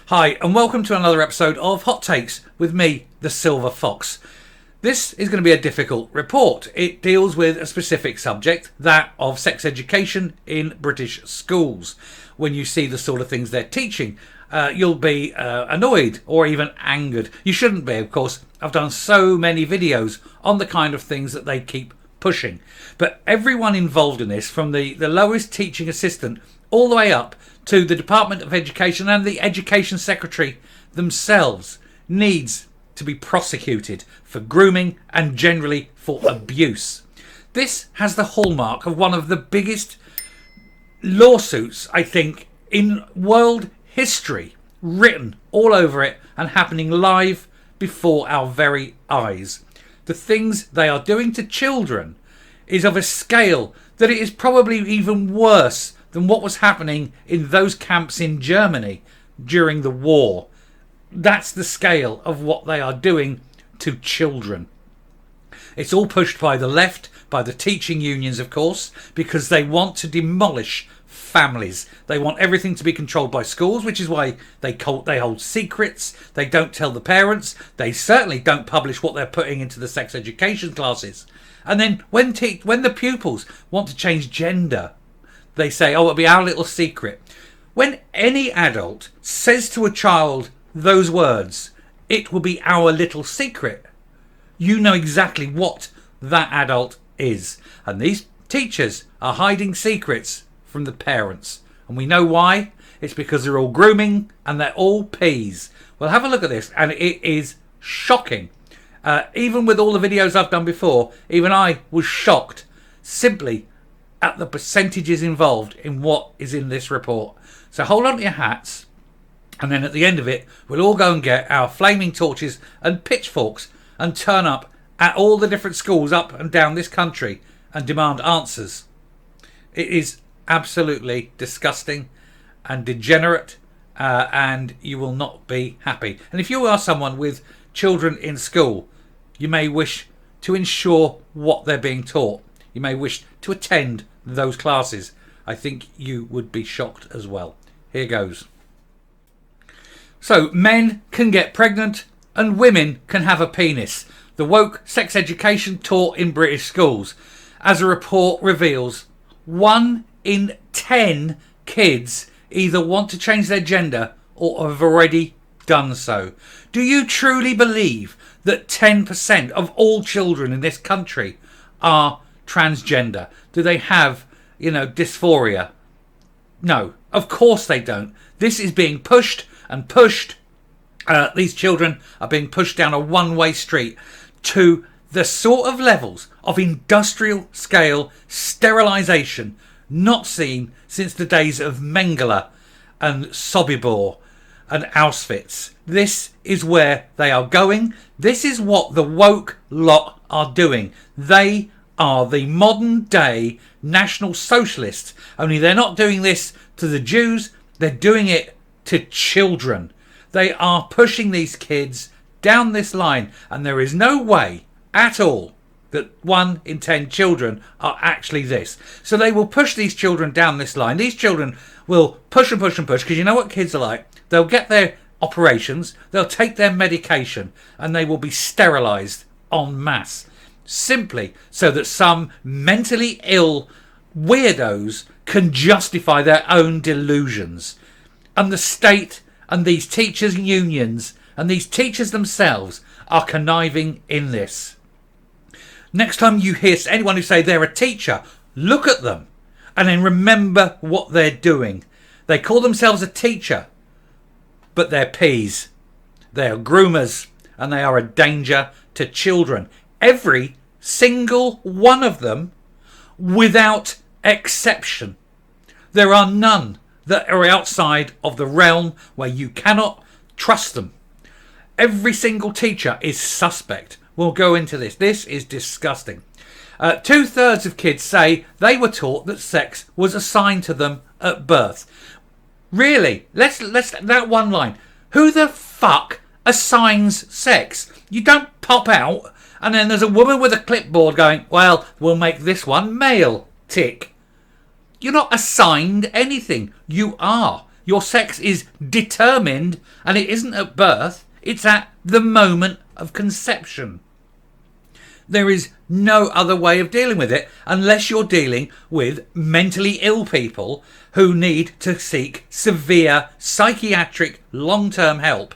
Hi, and welcome to another episode of Hot Takes with me, the Silver Fox. This is going to be a difficult report. It deals with a specific subject, that of sex education in British schools. When you see the sort of things they're teaching, you'll be annoyed or even angered. You shouldn't be, of course. I've done so many videos on the kind of things that they keep pushing. But everyone involved in this, from the lowest teaching assistant all the way up to the Department of Education and the Education Secretary themselves, needs to be prosecuted for grooming and generally for abuse. This has the hallmark of one of the biggest lawsuits, I think, in world history, written all over it and happening live before our very eyes. The things they are doing to children is of a scale that it is probably even worse than what was happening in those camps in Germany during the war. That's the scale of what they are doing to children. It's all pushed by the left, by the teaching unions, of course, because they want to demolish families. They want everything to be controlled by schools, which is why they hold secrets. They don't tell the parents. They certainly don't publish what they're putting into the sex education classes. And then when the pupils want to change gender, they say, oh, it'll be our little secret. When any adult says to a child those words, it will be our little secret, you know exactly what that adult is. And these teachers are hiding secrets from the parents. And we know why. It's because they're all grooming and they're all peas. Well, have a look at this, and it is shocking. Even with all the videos I've done before, even I was shocked simply at the percentages involved in what is in this report. So hold on to your hats, and then at the end of it, we'll all go and get our flaming torches and pitchforks and turn up at all the different schools up and down this country and demand answers. It is absolutely disgusting and degenerate, and you will not be happy. And if you are someone with children in school, you may wish to ensure what they're being taught. You may wish to attend those classes. I think you would be shocked as well. Here goes. So, men can get pregnant and women can have a penis. The woke sex education taught in British schools. As a report reveals, 1 in 10 kids either want to change their gender or have already done so. Do you truly believe that 10% of all children in this country are transgender? Do they have, dysphoria? No, of course they don't. This is being pushed and pushed. These children are being pushed down a one-way street to the sort of levels of industrial scale sterilisation not seen since the days of Mengele and Sobibor and Auschwitz. This is where they are going. This is what the woke lot are doing. They are the modern day National Socialists, only they're not doing this to the Jews, they're doing it to children. They are pushing these kids down this line, and there is no way at all that 1 in 10 children are actually this. So they will push these children down this line. These children will push and push and push, because you know what kids are like. They'll get their operations, they'll take their medication, and they will be sterilised en masse, simply so that some mentally ill weirdos can justify their own delusions. And the state and these teachers' unions and these teachers themselves are conniving in this. Next time you hear anyone who say they're a teacher, look at them and then remember what they're doing. They call themselves a teacher, but they're peas. They are groomers, and they are a danger to children. Every single one of them, without exception. There are none that are outside of the realm where you cannot trust them. Every single teacher is suspect. We'll go into this. This is disgusting. 2/3 of kids say they were taught that sex was assigned to them at birth. Really? Let's that one line. Who the fuck assigns sex? You don't pop out and then there's a woman with a clipboard going, well, we'll make this one male. Tick. You're not assigned anything. You are. Your sex is determined, and it isn't at birth, it's at the moment of conception. There is no other way of dealing with it unless you're dealing with mentally ill people who need to seek severe psychiatric long-term help,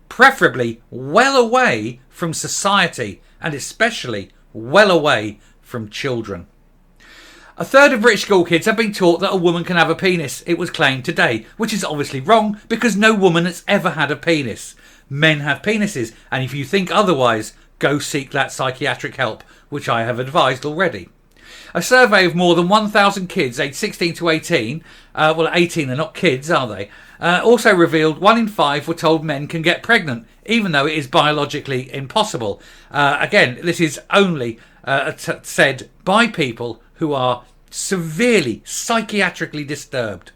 preferably well away from society and especially well away from children. A third of British school kids have been taught that a woman can have a penis, it was claimed today, which is obviously wrong because no woman has ever had a penis. Men have penises, and if you think otherwise, go seek that psychiatric help, which I have advised already. A survey of more than 1,000 kids aged 16 to 18, 18 are not kids, are they? Also revealed 1 in 5 were told men can get pregnant, even though it is biologically impossible. Again, this is only said by people who are severely psychiatrically disturbed.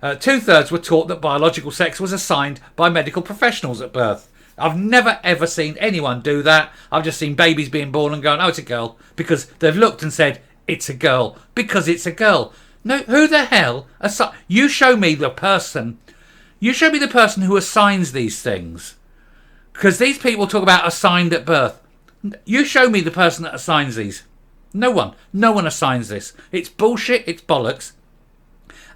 2/3 were taught that biological sex was assigned by medical professionals at birth. I've never ever seen anyone do that. I've just seen babies being born and going, oh, it's a girl, because they've looked and said, it's a girl, because it's a girl. No, who the hell? You show me the person who assigns these things. Because these people talk about assigned at birth. You show me the person that assigns these. No one assigns this. It's bullshit, it's bollocks,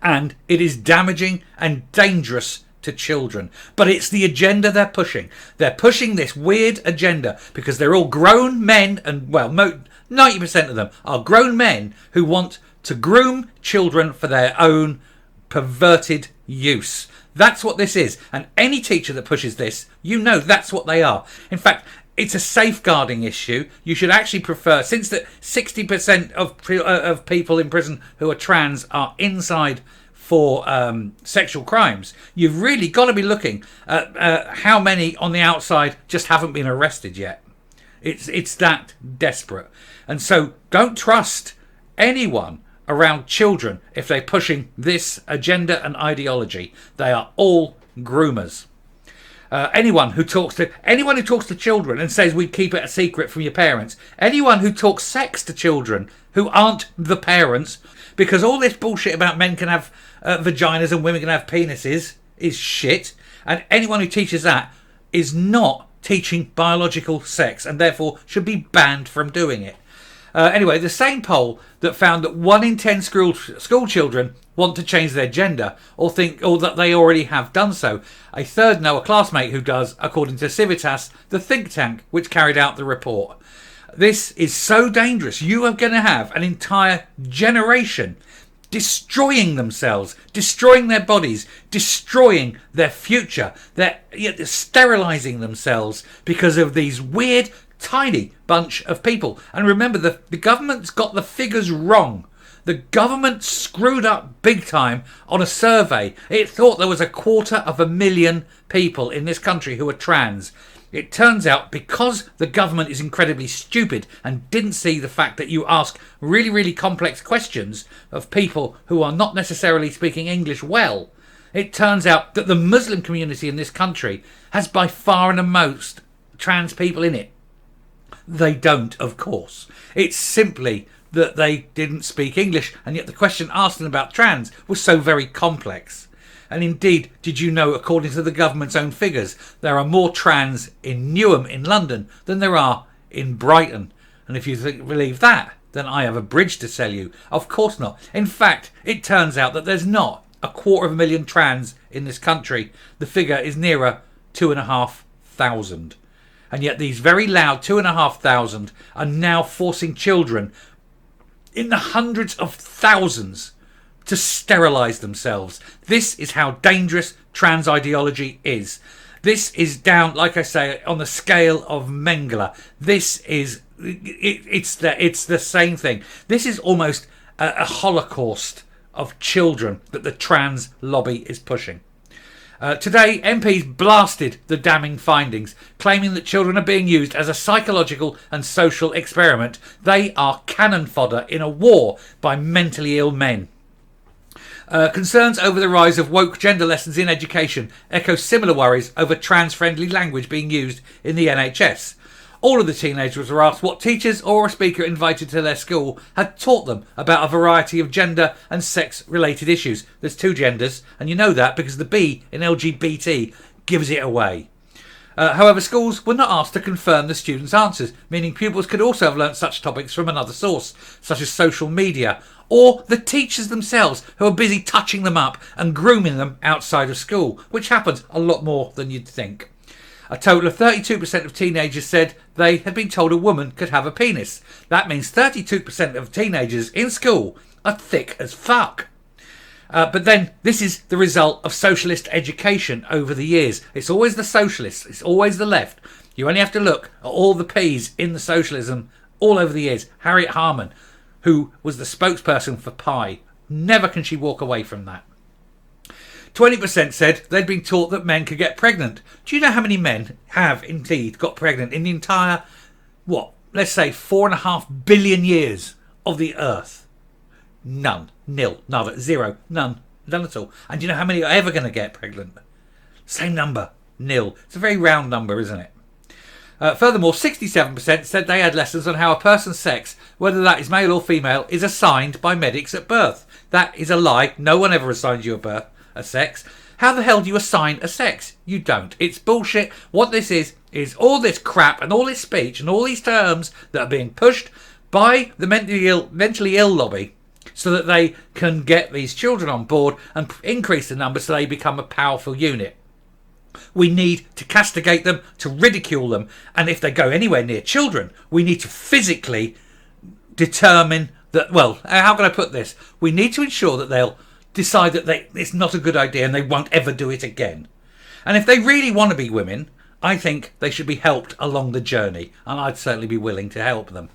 and it is damaging and dangerous to children. But it's the agenda they're pushing. They're pushing this weird agenda because they're all grown men, and 90% of them are grown men who want to groom children for their own perverted use. That's what this is. And any teacher that pushes this, that's what they are. In fact, it's a safeguarding issue. You should actually prefer, since that 60% of people in prison who are trans are inside for sexual crimes, you've really got to be looking at how many on the outside just haven't been arrested yet. It's that desperate. And so don't trust anyone around children if they're pushing this agenda and ideology. They are all groomers. Anyone who talks to children and says we keep it a secret from your parents, anyone who talks sex to children who aren't the parents, because all this bullshit about men can have vaginas and women can have penises is shit, and anyone who teaches that is not teaching biological sex and therefore should be banned from doing it. Anyway, the same poll that found that 1 in 10 school children want to change their gender or that they already have done so. A third know a classmate who does, according to Civitas, the think tank which carried out the report. This is so dangerous. You are going to have an entire generation destroying themselves, destroying their bodies, destroying their future. They're sterilising themselves because of these weird, tiny bunch of people. And remember, the government's got the figures wrong. The government screwed up big time on a survey. It thought there was 250,000 people in this country who are trans. It turns out, because the government is incredibly stupid and didn't see the fact that you ask really, really complex questions of people who are not necessarily speaking English well, it turns out that the Muslim community in this country has by far and the most trans people in it. They don't, of course. It's simply that they didn't speak English, and yet the question asked them about trans was so very complex. And indeed, did you know, according to the government's own figures, there are more trans in Newham in London than there are in Brighton? And if you believe that, then I have a bridge to sell you. Of course not. In fact, it turns out that there's not 250,000 trans in this country. The figure is nearer 2,500. And yet these very loud 2,500 are now forcing children in the hundreds of thousands to sterilise themselves. This is how dangerous trans ideology is. This is down, like I say, on the scale of Mengele. This is, it's the same thing. This is almost a holocaust of children that the trans lobby is pushing. Today, MPs blasted the damning findings, claiming that children are being used as a psychological and social experiment. They are cannon fodder in a war by mentally ill men. Concerns over the rise of woke gender lessons in education echo similar worries over trans-friendly language being used in the NHS. All of the teenagers were asked what teachers or a speaker invited to their school had taught them about a variety of gender and sex related issues. There's 2 genders, and you know that because the B in LGBT gives it away. However, schools were not asked to confirm the students' answers, meaning pupils could also have learnt such topics from another source, such as social media, or the teachers themselves who are busy touching them up and grooming them outside of school, which happens a lot more than you'd think. A total of 32% of teenagers said they had been told a woman could have a penis. That means 32% of teenagers in school are thick as fuck. But then this is the result of socialist education over the years. It's always the socialists. It's always the left. You only have to look at all the P's in the socialism all over the years. Harriet Harman, who was the spokesperson for Pi. Never can she walk away from that. 20% said they'd been taught that men could get pregnant. Do you know how many men have indeed got pregnant in the entire, let's say 4.5 billion years of the Earth? None. Nil. None. Zero. None. None at all. And do you know how many are ever going to get pregnant? Same number. Nil. It's a very round number, isn't it? Furthermore, 67% said they had lessons on how a person's sex, whether that is male or female, is assigned by medics at birth. That is a lie. No one ever assigns you a sex. How the hell do you assign a sex? You don't. It's bullshit. What this is all this crap and all this speech and all these terms that are being pushed by the mentally ill lobby so that they can get these children on board and increase the number so they become a powerful unit. We need to castigate them, to ridicule them, and if they go anywhere near children, we need to physically determine that, how can I put this? We need to ensure that they'll decide that it's not a good idea and they won't ever do it again. And if they really want to be women, I think they should be helped along the journey, and I'd certainly be willing to help them.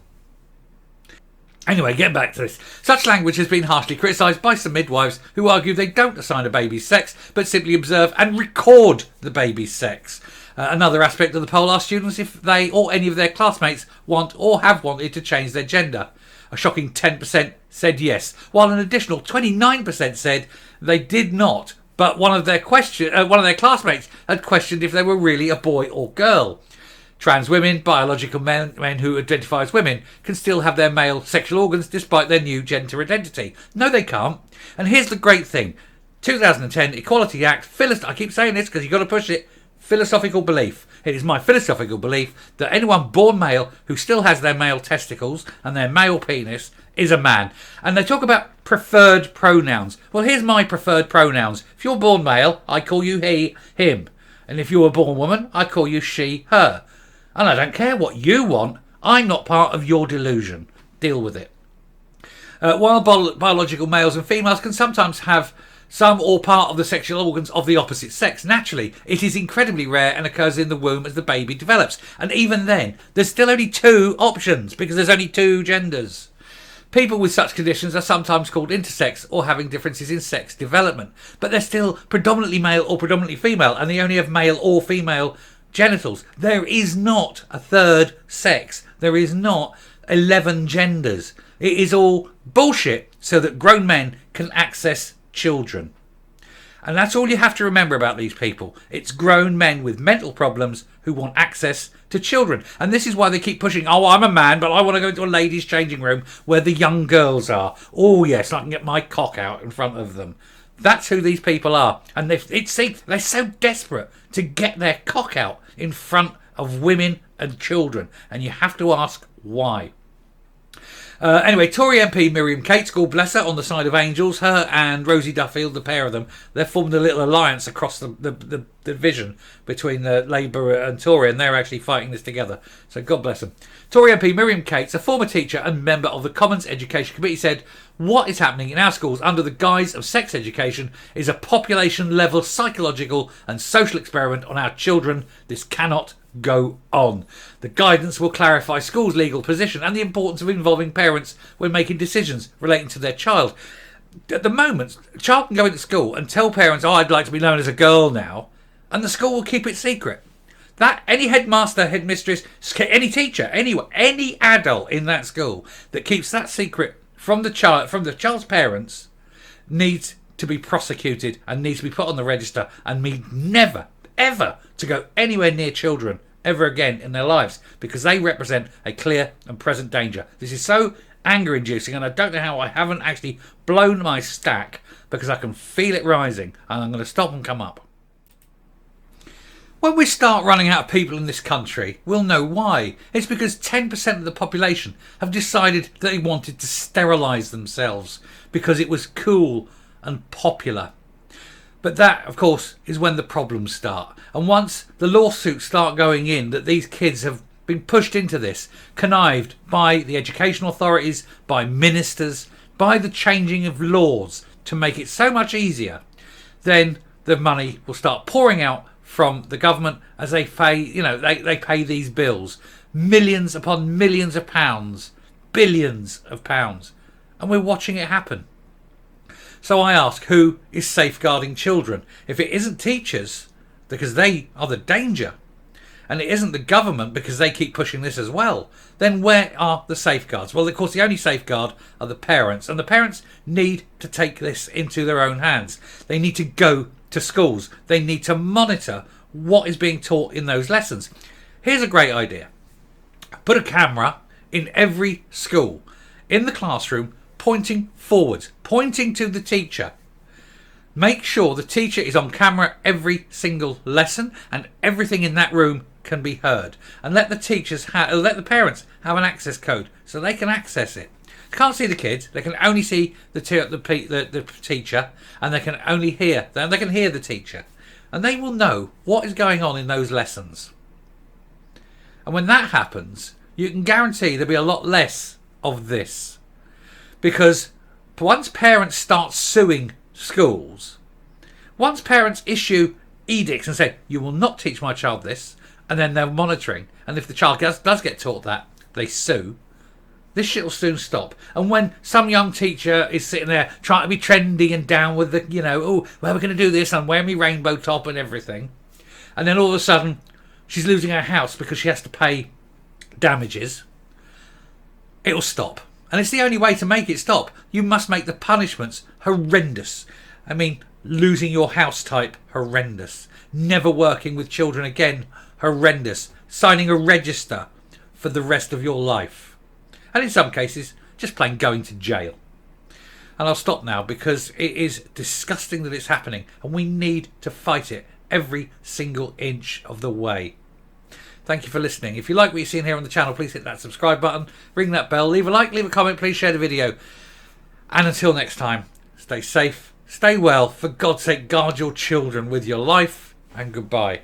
Anyway, get back to this. Such language has been harshly criticised by some midwives who argue they don't assign a baby's sex, but simply observe and record the baby's sex. Another aspect of the poll asked students if they or any of their classmates want or have wanted to change their gender. A shocking 10% said yes, while an additional 29% said they did not, but one of their classmates had questioned if they were really a boy or girl. Trans women, biological men who identify as women, can still have their male sexual organs despite their new gender identity. No, they can't. And here's the great thing. 2010 Equality Act, I keep saying this because you've got to push it, philosophical belief. It is my philosophical belief that anyone born male who still has their male testicles and their male penis is a man. And they talk about preferred pronouns. Well, here's my preferred pronouns. If you're born male, I call you he, him. And if you're a born woman, I call you she, her. And I don't care what you want. I'm not part of your delusion. Deal with it. While biological males and females can sometimes have some or part of the sexual organs of the opposite sex, naturally, it is incredibly rare and occurs in the womb as the baby develops. And even then, there's still only 2 options because there's only 2 genders. People with such conditions are sometimes called intersex or having differences in sex development. But they're still predominantly male or predominantly female, and they only have male or female genitals. There is not a third sex. There is not 11 genders. It is all bullshit so that grown men can access children. And that's all you have to remember about these people. It's grown men with mental problems who want access to children. And this is why they keep pushing, I'm a man, but I want to go into a ladies' changing room where the young girls are. Oh, yes, I can get my cock out in front of them. That's who these people are. And they're so desperate to get their cock out in front of women and children. And you have to ask why. Anyway, Tory MP Miriam Cates, God bless her, on the side of angels, her and Rosie Duffield, the pair of them, they've formed a little alliance across the division between the Labour and Tory, and they're actually fighting this together. So God bless them. Tory MP Miriam Cates, a former teacher and member of the Commons Education Committee, said, "What is happening in our schools under the guise of sex education is a population-level psychological and social experiment on our children. This cannot go on. The guidance will clarify schools' legal position and the importance of involving parents when making decisions relating to their child." At the moment, a child can go into school and tell parents, I'd like to be known as a girl now, and the school will keep it secret. That any headmaster, headmistress, any teacher, any adult in that school that keeps that secret from the child's parents needs to be prosecuted and needs to be put on the register and needs never, ever to go anywhere near children ever again in their lives, because they represent a clear and present danger. This is so anger inducing, and I don't know how I haven't actually blown my stack, because I can feel it rising, and I'm going to stop and come up. When we start running out of people in this country, we'll know why. It's because 10% of the population have decided that they wanted to sterilise themselves because it was cool and popular. But that, of course, is when the problems start. And once the lawsuits start going in that these kids have been pushed into this, connived by the education authorities, by ministers, by the changing of laws to make it so much easier, then the money will start pouring out from the government as they pay, they pay these bills, millions upon millions of pounds, billions of pounds, and we're watching it happen. So I ask, who is safeguarding children? If it isn't teachers, because they are the danger, and it isn't the government because they keep pushing this as well, then where are the safeguards? Well, of course, the only safeguard are the parents, and the parents need to take this into their own hands. They need to go to schools. They need to monitor what is being taught in those lessons. Here's a great idea. Put a camera in every school, in the classroom, pointing forwards, pointing to the teacher. Make sure the teacher is on camera every single lesson, and everything in that room can be heard. And let the parents have an access code so they can access it. Can't see the kids; they can only see the teacher, and they can only hear. They can hear the teacher, and they will know what is going on in those lessons. And when that happens, you can guarantee there'll be a lot less of this, because once parents start suing schools, once parents issue edicts and say you will not teach my child this, and then they're monitoring, and if the child does get taught that, they sue. This shit will soon stop. And when some young teacher is sitting there trying to be trendy and down with the, well, we're going to do this, and wear me rainbow top and everything, and then all of a sudden she's losing her house because she has to pay damages, it'll stop. And it's the only way to make it stop. You must make the punishments horrendous. I mean, losing your house type, horrendous. Never working with children again, horrendous. Signing a register for the rest of your life. And in some cases, just plain going to jail. And I'll stop now because it is disgusting that it's happening, and we need to fight it every single inch of the way. Thank you for listening. If you like what you're seeing here on the channel, please hit that subscribe button, ring that bell, leave a like, leave a comment, please share the video. And until next time, stay safe, stay well, for God's sake, guard your children with your life, and goodbye.